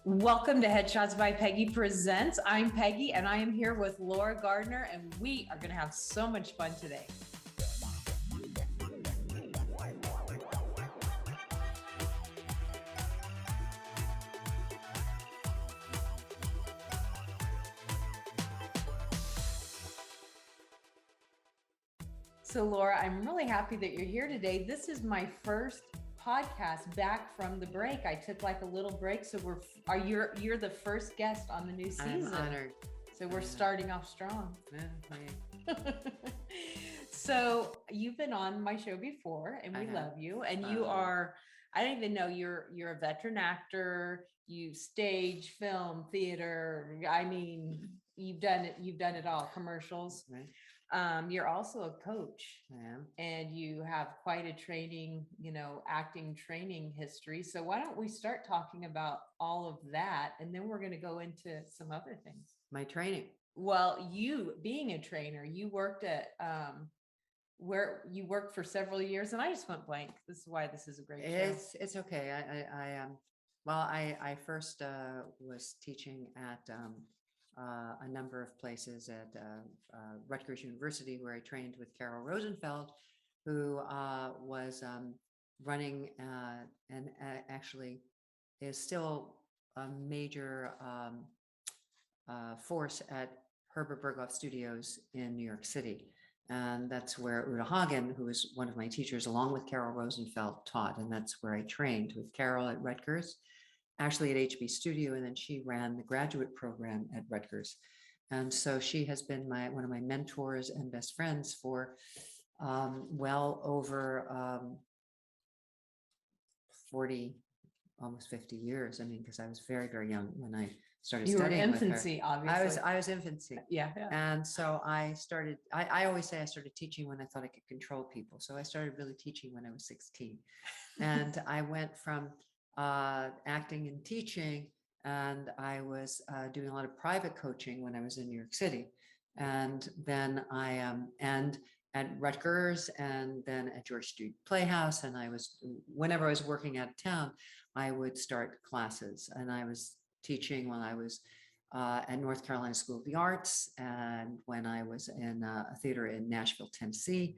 Welcome to Headshots by Peggy Presents. I'm Peggy and I am here with Laura Gardner and we are going to have so much fun today. So Laura, I'm really happy that you're here today. This is my first podcast back from the break. I took like a little break, so you're the first guest on the new season. I'm honored. So we're starting off strong. Yeah. So you've been on my show before, and we love you. And you are, I don't even know, you're a veteran actor. You stage, film, theater. I mean, you've done it all. Commercials. Right. You're also a coach. I am. And you have quite a training, acting training history. So why don't we start talking about all of that? And then we're going to go into some other things. My training. Well, you being a trainer, you worked at, where you worked for several years, and I just went blank. This is why this is a great show. It's okay. I first was teaching at a number of places at Rutgers University, where I trained with Carol Rosenfeld, who was running and actually is still a major force at Herbert Berghoff Studios in New York City. And that's where Uta Hagen, who was one of my teachers, along with Carol Rosenfeld, taught. And that's where I trained with Carol at Rutgers, actually at HB Studio, and then she ran the graduate program at Rutgers. And so she has been one of my mentors and best friends for well over 40, almost 50 years. I mean, because I was very, very young when I started studying. You were infancy, obviously. I was infancy. Yeah. And so I started, I always say I started teaching when I thought I could control people. So I started really teaching when I was 16. And I went from acting and teaching, and I was doing a lot of private coaching when I was in New York City, and then I and at Rutgers, and then at George Street Playhouse, and whenever I was working out of town, I would start classes, and I was teaching when I was at North Carolina School of the Arts, and when I was in a theater in Nashville, Tennessee.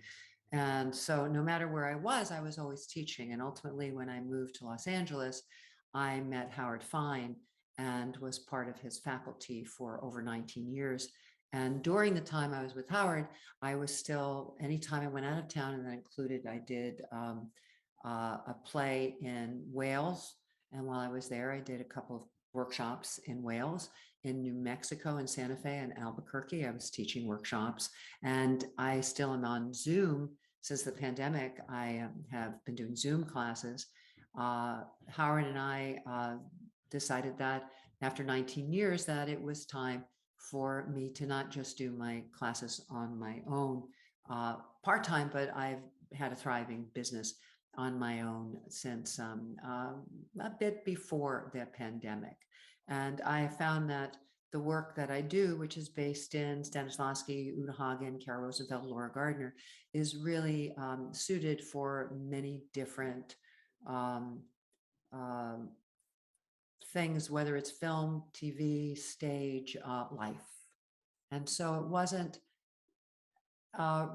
And so no matter where I was always teaching. And ultimately, when I moved to Los Angeles, I met Howard Fine and was part of his faculty for over 19 years. And during the time I was with Howard, I was still, anytime I went out of town, and that included, I did a play in Wales. And while I was there, I did a couple of workshops in Wales, in New Mexico, and Santa Fe, and Albuquerque. I was teaching workshops, and I still am on Zoom. Since the pandemic, I have been doing Zoom classes. Howard and I decided that after 19 years that it was time for me to not just do my classes on my own part-time, but I've had a thriving business on my own since a bit before the pandemic. And I found that the work that I do, which is based in Stanislavski, Uta Hagen, Carol Rosenfeld, Laura Gardner, is really suited for many different things, whether it's film, TV, stage, life. And so it wasn't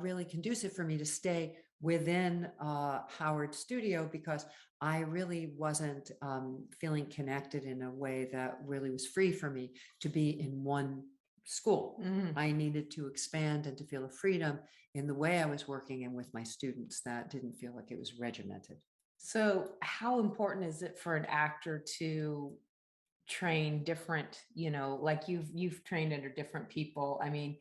really conducive for me to stay within Howard's studio, because I really wasn't feeling connected in a way that really was free for me to be in one school. Mm-hmm. I needed to expand and to feel a freedom in the way I was working and with my students that didn't feel like it was regimented. So how important is it for an actor to train different, like you've trained under different people? I mean,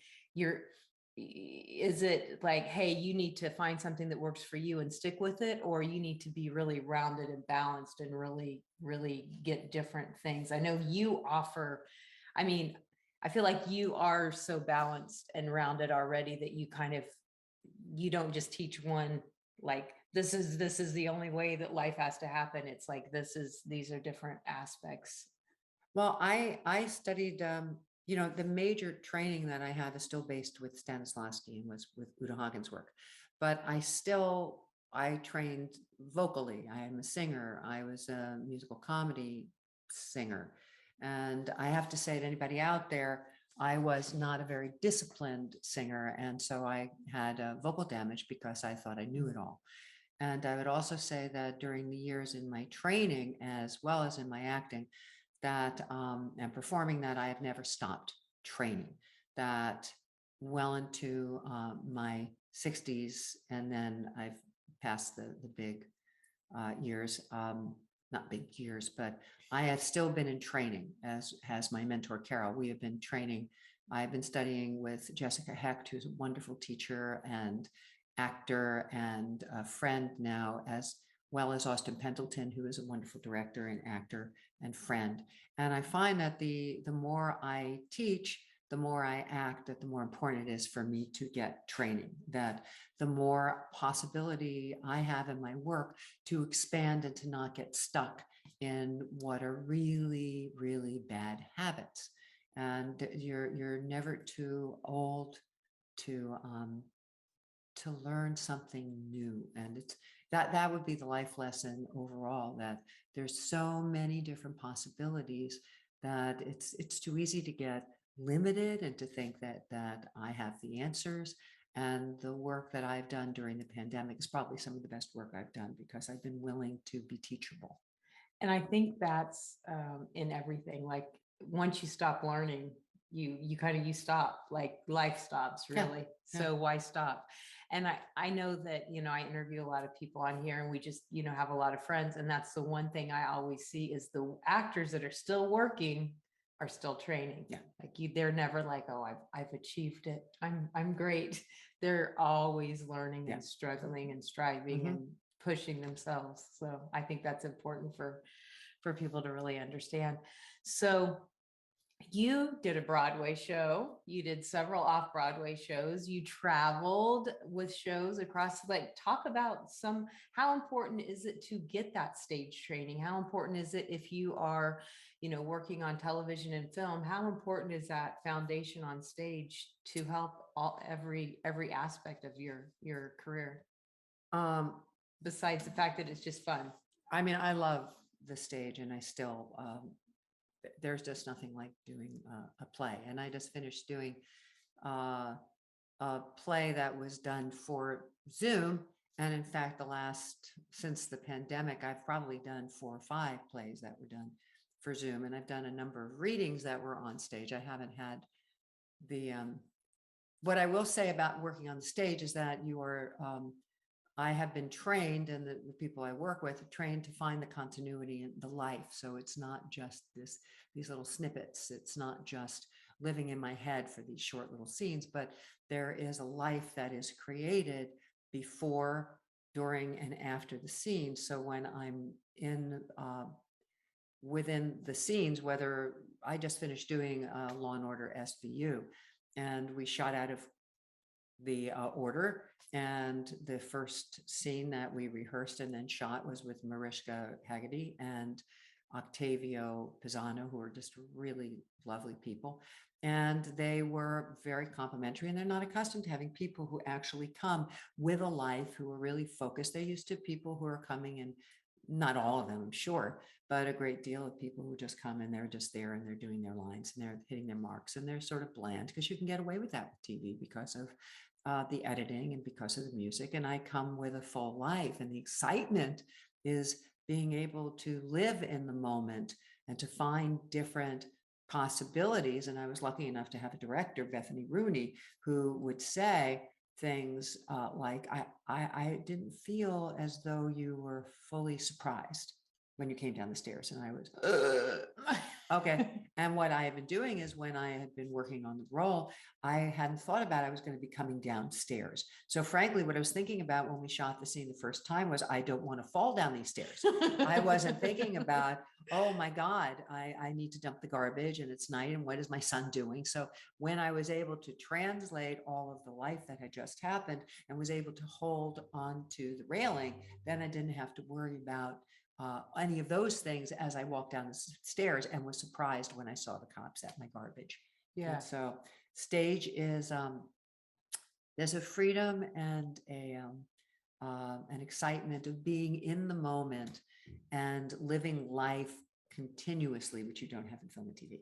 is it like, hey, you need to find something that works for you and stick with it, or you need to be really rounded and balanced and really, really get different things? I know you offer, I mean, I feel like you are so balanced and rounded already that you don't just teach one, like, this is the only way that life has to happen. It's like, these are different aspects. Well, I studied, the major training that I have is still based with Stanislavski and was with Uta Hagen's work, but I trained vocally. I am a singer. I was a musical comedy singer. And I have to say to anybody out there, I was not a very disciplined singer. And so I had vocal damage because I thought I knew it all. And I would also say that during the years in my training, as well as in my acting, that and performing, that I have never stopped training. That well into my 60s, and then I've passed the big years, not big years, but I have still been in training, as has my mentor, Carol. We have been training. I've been studying with Jessica Hecht, who's a wonderful teacher and actor and a friend now, as well as Austin Pendleton, who is a wonderful director and actor and friend. And I find that the more I teach, the more I act, that the more important it is for me to get training, that the more possibility I have in my work to expand and to not get stuck in what are really, really bad habits. And you're never too old to learn something new. And it's that would be the life lesson overall, that there's so many different possibilities that it's too easy to get limited and to think that I have the answers. And the work that I've done during the pandemic is probably some of the best work I've done, because I've been willing to be teachable. And I think that's in everything. Like once you stop learning, you kind of, you stop, like life stops really. So why stop? And I know that, I interview a lot of people on here, and we just, have a lot of friends. And that's the one thing I always see is the actors that are still working are still training. Yeah. Like they're never like, oh, I've achieved it. I'm great. They're always learning and struggling and striving and pushing themselves. So I think that's important for people to really understand. So you did a Broadway show. You did several off-Broadway shows. You traveled with shows across, like, talk about how important is it to get that stage training? How important is it if you are, working on television and film? How important is that foundation on stage to help every aspect of your career? Besides the fact that it's just fun. I mean, I love the stage, and I still, there's just nothing like doing a play. And I just finished doing a play that was done for Zoom. And in fact, since the pandemic, I've probably done 4 or 5 plays that were done for Zoom. And I've done a number of readings that were on stage. I haven't had what I will say about working on the stage is that I have been trained, and the people I work with are trained to find the continuity in the life. So it's not just these little snippets. It's not just living in my head for these short little scenes, but there is a life that is created before, during, and after the scene. So when I'm within the scenes, whether I just finished doing Law and Order SVU, and we shot out of the order. And the first scene that we rehearsed and then shot was with Mariska Haggerty and Octavio Pisano, who are just really lovely people. And they were very complimentary, and they're not accustomed to having people who actually come with a life, who are really focused. They're used to people who are coming in, not all of them, I'm sure, but a great deal of people who just come and they're just there and they're doing their lines and they're hitting their marks, and they're sort of bland, because you can get away with that with TV because of the editing and because of the music. And I come with a full life, and the excitement is being able to live in the moment and to find different possibilities. And I was lucky enough to have a director, Bethany Rooney, who would say things like, I didn't feel as though you were fully surprised when you came down the stairs. And I was, okay. And what I had been doing is, when I had been working on the role, I hadn't thought about I was going to be coming downstairs. So frankly, what I was thinking about when we shot the scene the first time was, I don't want to fall down these stairs. I wasn't thinking about, oh my God, I need to dump the garbage and it's night, and what is my son doing? So when I was able to translate all of the life that had just happened and was able to hold on to the railing, then I didn't have to worry about any of those things as I walked down the stairs, and was surprised when I saw the cops at my garbage. Yeah. And so stage is, there's a freedom and an excitement of being in the moment and living life continuously, which you don't have in film and TV.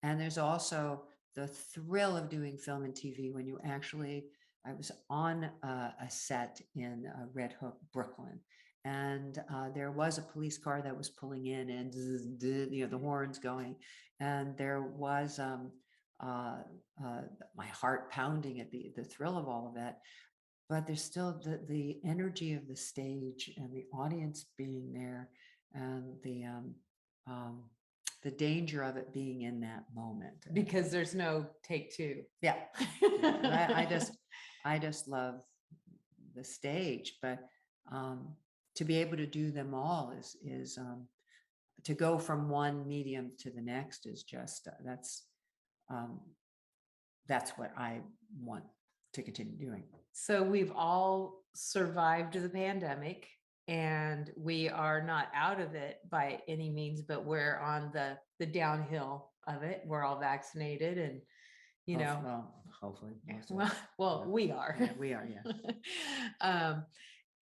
And there's also the thrill of doing film and TV when you actually, I was on a set in Red Hook, Brooklyn, and there was a police car that was pulling in, and the horns going, and there was my heart pounding at the thrill of all of that. But there's still the energy of the stage and the audience being there, and the danger of it being in that moment. Because there's no take two. Yeah. I just love the stage, but to be able to do them all is to go from one medium to the next is just that's what I want to continue doing. So we've all survived the pandemic, and we are not out of it by any means, but we're on the downhill of it. We're all vaccinated, and Hopefully. We are. Yeah, we are. Yeah.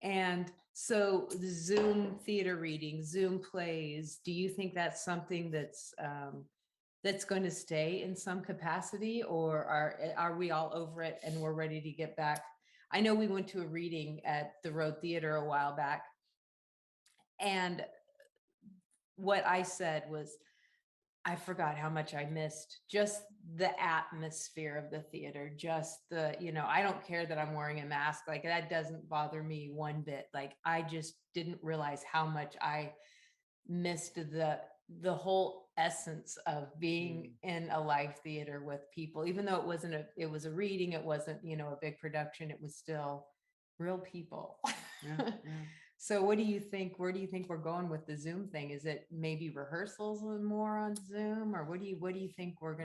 And so the Zoom theater reading, Zoom plays, do you think that's something that's going to stay in some capacity, or are we all over it and we're ready to get back? I know we went to a reading at the Road Theater a while back, and what I said was, I forgot how much I missed just the atmosphere of the theater, just I don't care that I'm wearing a mask. Like, that doesn't bother me one bit. Like, I just didn't realize how much I missed the whole essence of being in a live theater with people, even though it was a reading, it wasn't, a big production, it was still real people. Yeah. So what do you think? Where do you think we're going with the Zoom thing? Is it maybe rehearsals and more on Zoom, or what do you think where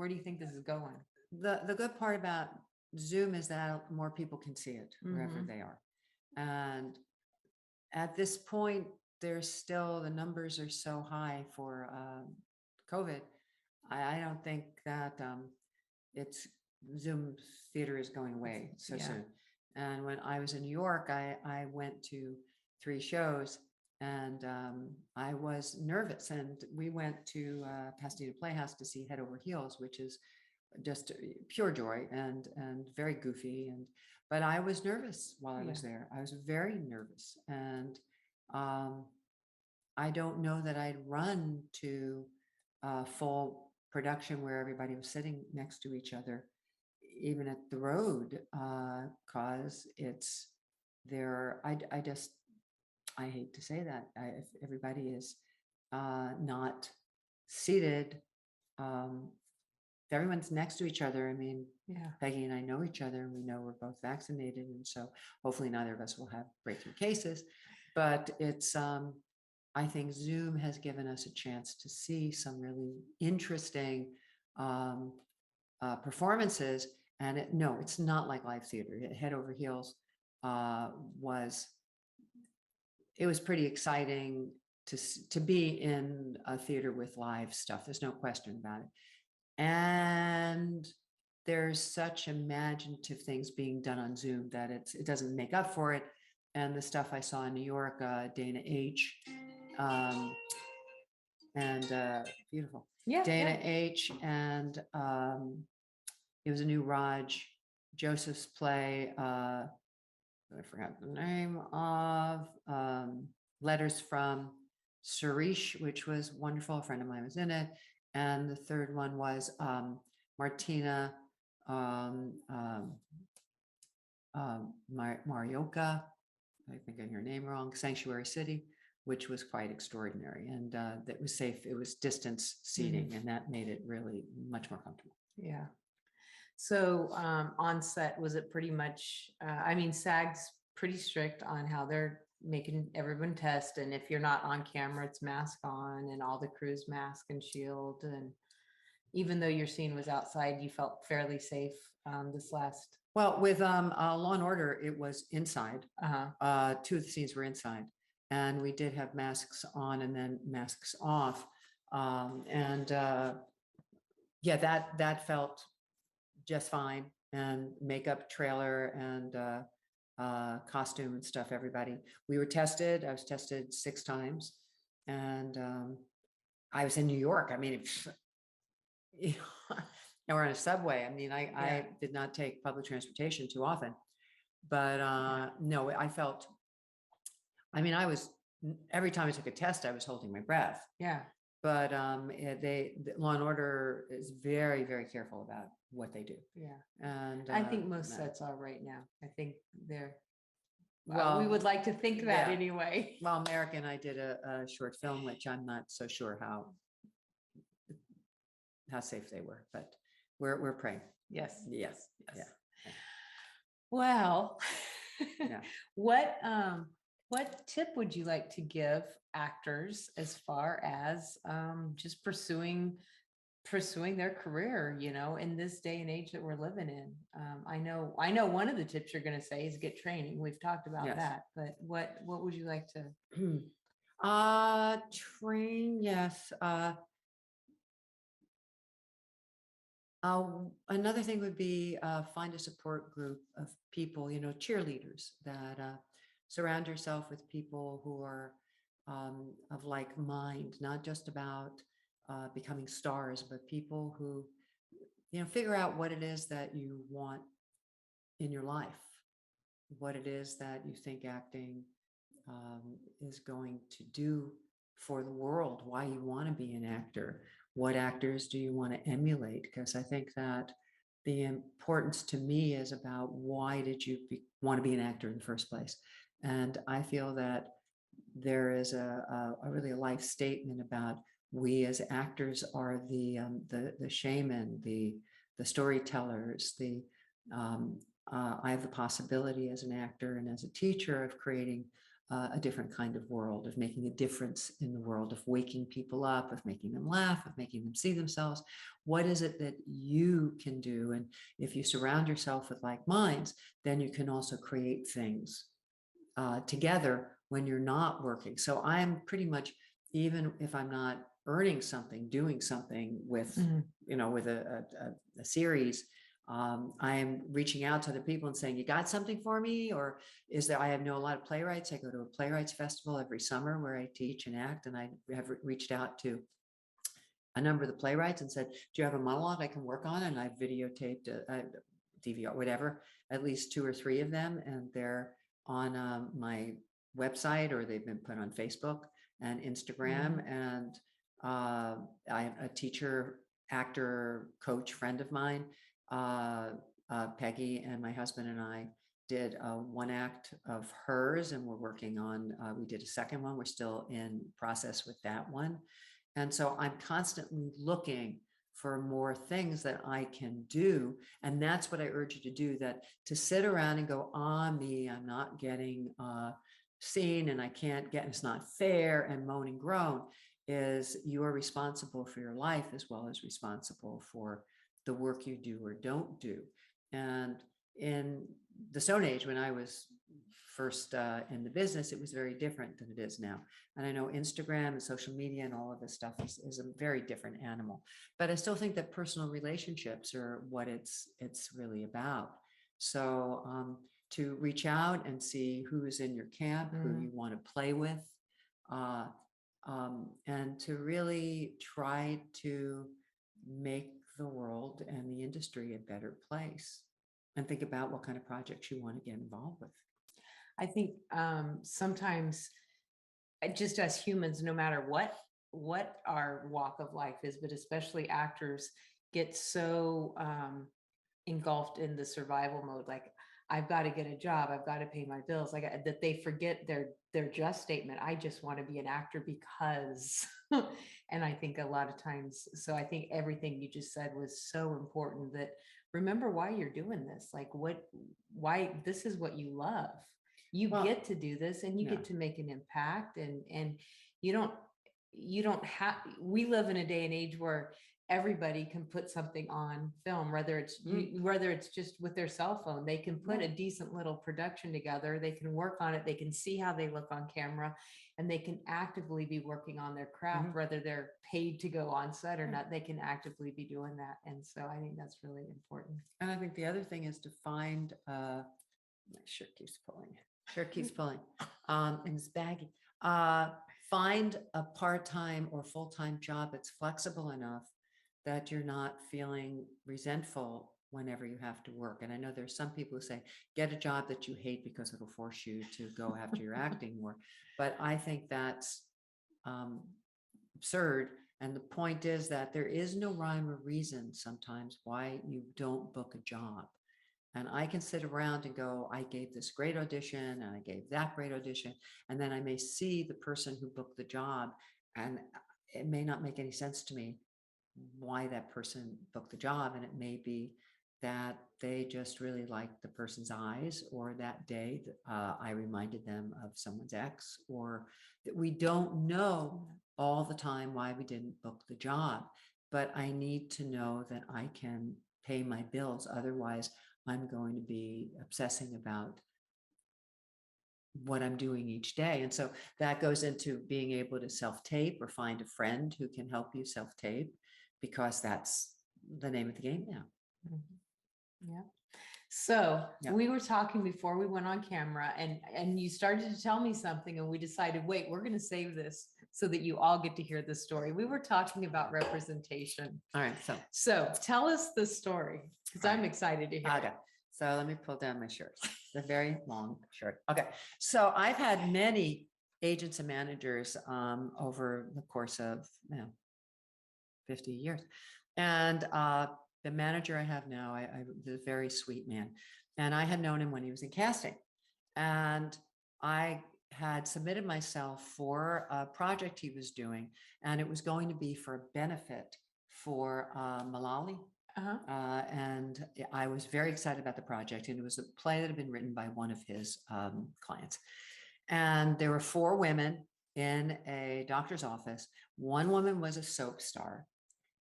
do you think this is going? The good part about Zoom is that more people can see it wherever they are. And at this point, there's still, the numbers are so high for COVID. I don't think that it's Zoom theater is going away so soon. And when I was in New York, I went to 3 shows, and I was nervous. And we went to Pasadena Playhouse to see Head Over Heels, which is just pure joy and very goofy. But I was nervous while I was there. I was very nervous, and I don't know that I'd run to a full production where everybody was sitting next to each other, even at the Road, cause it's there. I hate to say that, if everybody is not seated, if everyone's next to each other. I mean, Peggy and I know each other, and we know we're both vaccinated, and so hopefully neither of us will have breakthrough cases. But it's I think Zoom has given us a chance to see some really interesting performances. And it's not like live theater. Head Over Heels was pretty exciting to be in a theater with live stuff. There's no question about it. And there's such imaginative things being done on Zoom that it doesn't make up for it. And the stuff I saw in New York, Dana H. And beautiful. Dana H. And it was a new Raj Joseph's play. I forgot the name of. Letters from Suresh, which was wonderful. A friend of mine was in it. And the third one was Martina Marioka. I think I hear her name wrong. Sanctuary City, which was quite extraordinary. And that was safe. It was distance seating, and that made it really much more comfortable. Yeah. So on set, was it pretty much, SAG's pretty strict on how they're making everyone test. And if you're not on camera, it's mask on, and all the crew's mask and shield. And even though your scene was outside, you felt fairly safe this last. Well, with Law and Order, it was inside. 2 of the scenes were inside, and we did have masks on and then masks off. That felt just fine. And makeup, trailer, and costume and stuff. Everybody, we were tested. I was tested 6 times, And I was in New York. I mean, you know, and we're on a subway. I mean, I did not take public transportation too often, but no, I felt, I mean, every time I took a test, I was holding my breath. Yeah. But the Law and Order is very, very careful about what they do. Yeah. And I think most sets are right now. I think they're, well, we would like to think that anyway. Well, America and I did a short film, which I'm not so sure how safe they were, but we're praying. Yes. Yes. Yeah. Well, what tip would you like to give actors as far as just pursuing their career, you know, in this day and age that we're living in? I know one of the tips you're going to say is get training. We've talked about that, but what would you like to train? Yes. Another thing would be find a support group of people, you know, cheerleaders that surround yourself with people who are of like mind, not just about becoming stars, but people who, you know, figure out what it is that you want in your life, what it is that you think acting is going to do for the world, why you want to be an actor, what actors do you want to emulate? Because I think that the importance to me is about why did you want to be an actor in the first place? And I feel that there is a really a life statement about we as actors are the shaman, the storytellers, I have the possibility as an actor and as a teacher of creating a different kind of world, of making a difference in the world, of waking people up, of making them laugh, of making them see themselves. What is it that you can do? And if you surround yourself with like minds, then you can also create things together when you're not working. So I'm pretty much, even if I'm not earning something, doing something with, you know, with a series, I am reaching out to other people and saying, you got something for me? Or is there, I know a lot of playwrights. I go to a playwrights festival every summer where I teach and act. And I have reached out to a number of the playwrights and said, do you have a monologue I can work on? And I videotaped a DVR, whatever, at least 2 or 3 of them. And they're on my website, or they've been put on Facebook and Instagram. And I have a teacher, actor, coach friend of mine, Peggy, and my husband and I did one act of hers, and we're working on, we did a second one. We're still in process with that one. And so I'm constantly looking for more things that I can do. And that's what I urge you to do, that to sit around and go, me, I'm not getting seen and I can't get, it's not fair, and moan and groan, is you are responsible for your life as well as responsible for the work you do or don't do. And in the Stone Age, when I was first in the business, it was very different than it is now. And I know Instagram and social media and all of this stuff is a very different animal. But I still think that personal relationships are what it's really about. So to reach out and see who is in your camp, who you want to play with, and to really try to make the world and the industry a better place, and think about what kind of projects you want to get involved with. I think sometimes just as humans, no matter what our walk of life is, but especially actors, get so engulfed in the survival mode. Like, I've got to get a job, I've got to pay my bills, like that they forget their just statement. I just want to be an actor because, and I think a lot of times, so I think everything you just said was so important, that remember why you're doing this, like why this is what you love. You get to do this, and you get to make an impact, and you don't have, we live in a day and age where everybody can put something on film, whether it's just with their cell phone. They can put a decent little production together, they can work on it, they can see how they look on camera, and they can actively be working on their craft, whether they're paid to go on set or not, they can actively be doing that. And so I think that's really important. And I think the other thing is to find, my shirt keeps pulling, and it's baggy. find a part-time or full-time job that's flexible enough that you're not feeling resentful whenever you have to work. And I know there's some people who say, get a job that you hate because it'll force you to go after your acting more. But I think that's absurd. And the point is that there is no rhyme or reason sometimes why you don't book a job. And I can sit around and go, I gave this great audition and I gave that great audition. And then I may see the person who booked the job, and it may not make any sense to me why that person booked the job. And it may be that they just really liked the person's eyes, or that day I reminded them of someone's ex, or that we don't know all the time why we didn't book the job. But I need to know that I can pay my bills. Otherwise, I'm going to be obsessing about what I'm doing each day. And so that goes into being able to self-tape or find a friend who can help you self-tape, because that's the name of the game now. Yeah. So Yeah. we were talking before we went on camera, and you started to tell me something, and we decided, wait, we're going to save this so that you all get to hear the story. We were talking about representation. All right. So tell us the story, because I'm excited to hear Okay. it. So let me pull down my shirt. It's a very long shirt. Okay. So I've had many agents and managers over the course of 50 years. And the manager I have now, I is a very sweet man. And I had known him when he was in casting. And I had submitted myself for a project he was doing, and it was going to be for a benefit for Malali. And I was very excited about the project. And it was a play that had been written by one of his clients. And there were 4 women in a doctor's office. One woman was a soap star,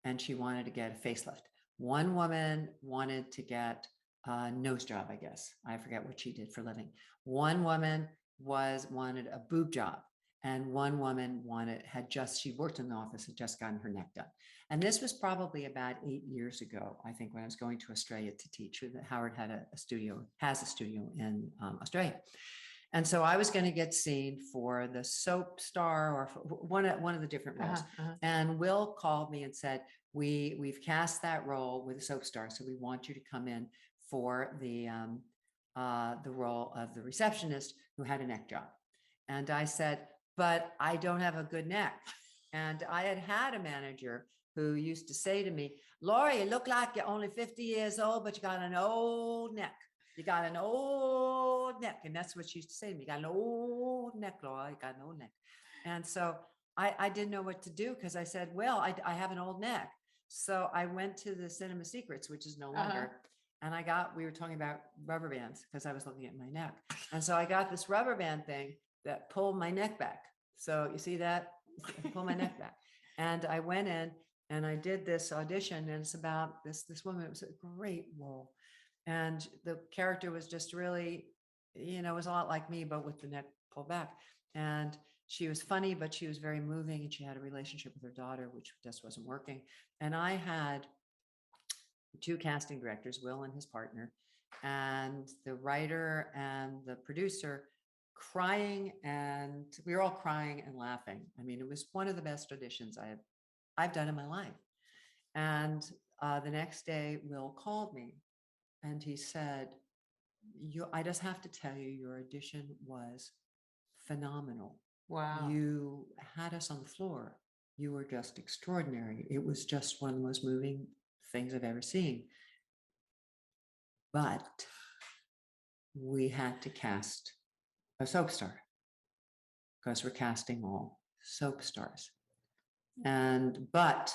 and she wanted to get a facelift. One woman wanted to get a nose job, I guess. I forget what she did for a living. One woman wanted a boob job. And one woman she worked in the office, had just gotten her neck done. And this was probably about 8 years ago, I think, when I was going to Australia to teach. Howard has a studio in Australia. And so I was going to get seen for the soap star, or one of the different roles. And Will called me and said, we've cast that role with a soap star, so we want you to come in for the role of the receptionist who had a neck job. And I said, but I don't have a good neck. And I had a manager who used to say to me, Laura, you look like you're only 50 years old, but you got an old neck. You got an old neck. And that's what she used to say to me. You got an old neck, Laura. You got an old neck. And so I didn't know what to do, because I said, well, I have an old neck. So I went to the Cinema Secrets, which is no longer. And we were talking about rubber bands, because I was looking at my neck. And so I got this rubber band thing that pulled my neck back. So you see that? Pull my neck back. And I went in and I did this audition, and it's about this woman. It was a great role. And the character was just really, it was a lot like me, but with the neck pulled back. And she was funny, but she was very moving, and she had a relationship with her daughter, which just wasn't working. And I had 2 casting directors, Will and his partner, and the writer and the producer, crying, and we were all crying and laughing. I mean, it was one of the best auditions I've done in my life. And the next day, Will called me, and he said, I just have to tell you, your audition was phenomenal. Wow. You had us on the floor. You were just extraordinary. It was just one of the most moving things I've ever seen. But we had to cast a soap star, because we're casting all soap stars. But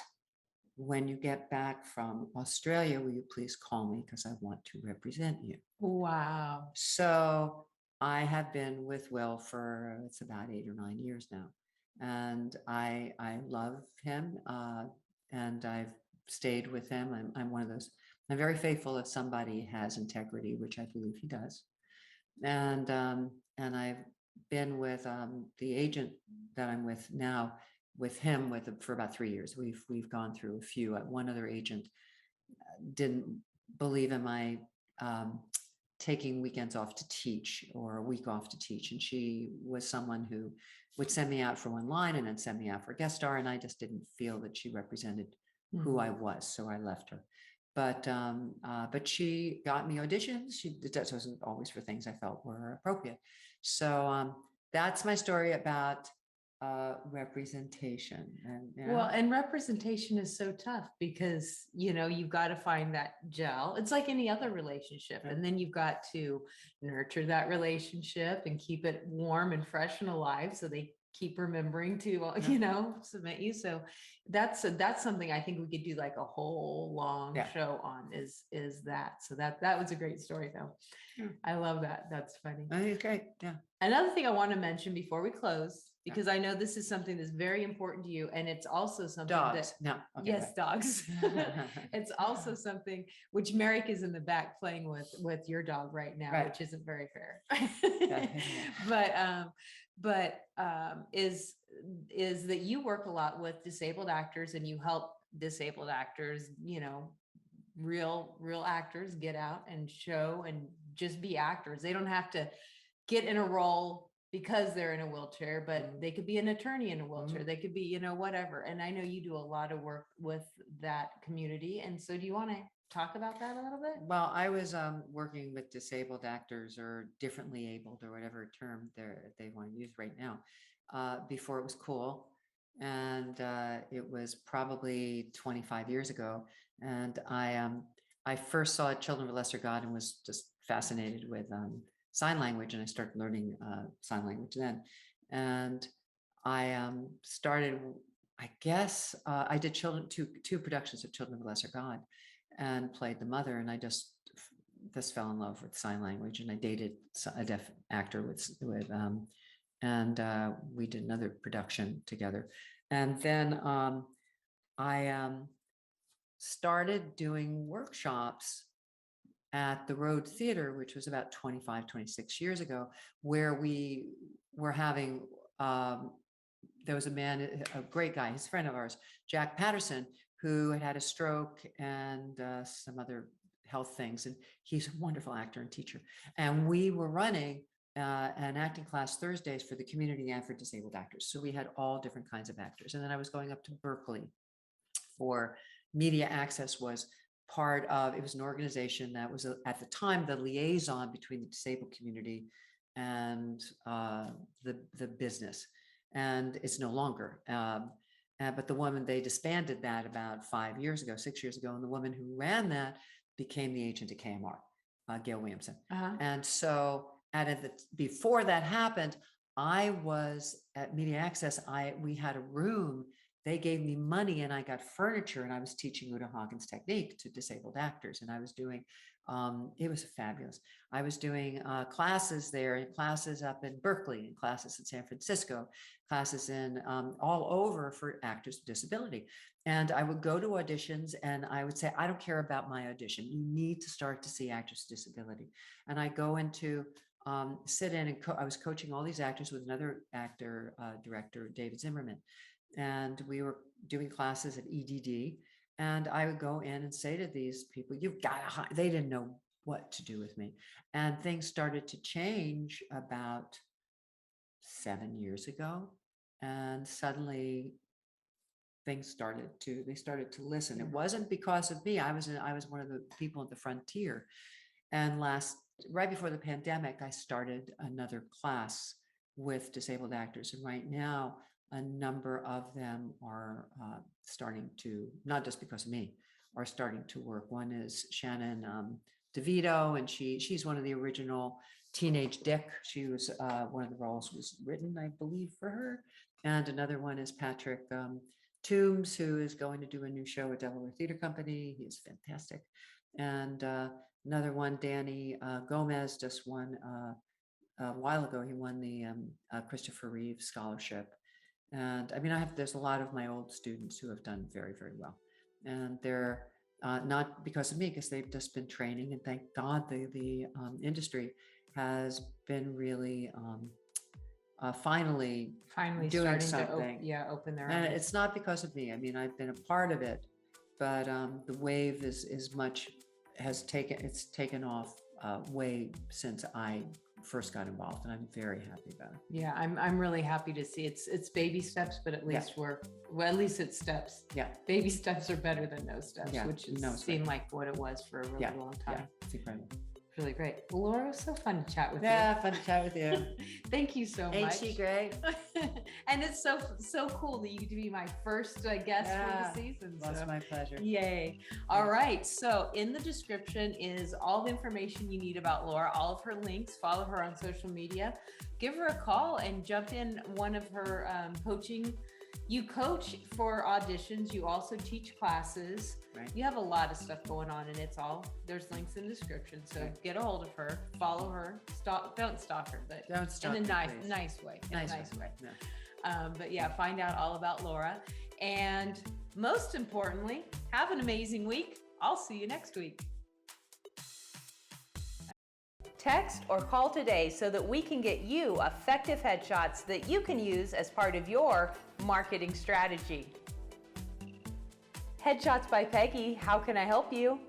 when you get back from Australia, will you please call me, because I want to represent you. Wow. So I have been with Will for, it's about 8 or 9 years now. And I love him, and I've stayed with him. I'm one of those, I'm very faithful if somebody has integrity, which I believe he does. And I've been with the agent that I'm with now, for about 3 years. We've gone through a few. One other agent didn't believe in my taking weekends off to teach, or a week off to teach, and she was someone who would send me out for one line and then send me out for a guest star. And I just didn't feel that she represented who I was. So I left her. But she got me auditions. That wasn't always for things I felt were appropriate. So that's my story about representation. And well, and representation is so tough because, you know, you've got to find that gel. It's like any other relationship. And then you've got to nurture that relationship and keep it warm and fresh and alive so they keep remembering to, you know, submit you. So that's something I think we could do like a whole long show on is that. So that was a great story though. I love that. That's funny. Okay. Yeah. Another thing I want to mention before we close, because I know this is something that's very important to you, and it's also something dogs. that Okay, yes, dogs. It's also something which Merrick is in the back playing with your dog right now, which isn't very fair. But is that you work a lot with disabled actors and you help disabled actors, you know, real actors get out and show and just be actors. They don't have to get in a role because they're in a wheelchair, but they could be an attorney in a wheelchair. They could be, you know, whatever. And I know you do a lot of work with that community. And so do you want to talk about that a little bit? Well, I was working with disabled actors or differently abled or whatever term they want to use right now, before it was cool. And it was probably 25 years ago. And I first saw Children of a Lesser God and was just fascinated with sign language, and I started learning sign language then. And I started, I guess, I did two productions of Children of a Lesser God and played the mother, and I just fell in love with sign language, and I dated a deaf actor and we did another production together. And then I started doing workshops at the Road Theatre, which was about 25, 26 years ago, where we were having, there was a man, a great guy, he's a friend of ours, Jack Patterson, who had a stroke and some other health things. And he's a wonderful actor and teacher. And we were running an acting class Thursdays for the community and for disabled actors. So we had all different kinds of actors. And then I was going up to Berkeley for Media Access was part of, it was an organization that was at the time the liaison between the disabled community and the business, and it's no longer. But the woman, they disbanded that about 6 years ago, and the woman who ran that became the agent at KMR, Gail Williamson. And so before that happened, I was at Media Access. We had a room. They gave me money and I got furniture, and I was teaching Uta Hagen's technique to disabled actors. And I was doing, it was fabulous. I was doing classes there, and classes up in Berkeley, and classes in San Francisco, classes in all over for actors with disability. And I would go to auditions and I would say, I don't care about my audition. You need to start to see actors with disability. And I go into sit in and I was coaching all these actors with another actor, director, David Zimmerman. And we were doing classes at EDD, and I would go in and say to these people, you've got to, they didn't know what to do with me. And things started to change about 7 years ago. And suddenly they started to listen. It wasn't because of me. I was one of the people at the frontier. And right before the pandemic, I started another class with disabled actors. And right now, a number of them are starting to, not just because of me, are starting to work. One is Shannon DeVito, and she's one of the original Teenage Dick. She was one of the roles was written, I believe, for her. And another one is Patrick Toombs, who is going to do a new show at Delaware Theatre Company. He is fantastic. And another one, Danny Gomez, just won a while ago. He won the Christopher Reeve Scholarship. And I mean, there's a lot of my old students who have done very, very well. And they're not because of me, because they've just been training. And thank God the industry has been really finally doing something. Open their And eyes. it's not because of me. I mean, I've been a part of it, but the wave has taken off way since I first got involved, and I'm very happy about it. Yeah, I'm really happy to see it's baby steps, but at least at least it's steps. Yeah. Baby steps are better than no steps, Yeah, which no seemed like what it was for a really long time. Yeah, it's incredible. Really great. Well, Laura, it was so fun to chat with you. Yeah, fun to chat with you. Thank you so much. Ain't she great? And it's so cool that you get to be my first guest for the season. Well, it's my pleasure. Yay. All right. So in the description is all the information you need about Laura, all of her links. Follow her on social media. Give her a call and jump in one of her coaching. You coach for auditions. You also teach classes. Right. You have a lot of stuff going on, and there's links in the description. So get a hold of her, follow her, don't stalk her, but Don't stalk in a her, nice way. Nice way. Yeah. But yeah, find out all about Laura. And most importantly, have an amazing week. I'll see you next week. Text or call today so that we can get you effective headshots that you can use as part of your marketing strategy. Headshots by Peggy, how can I help you?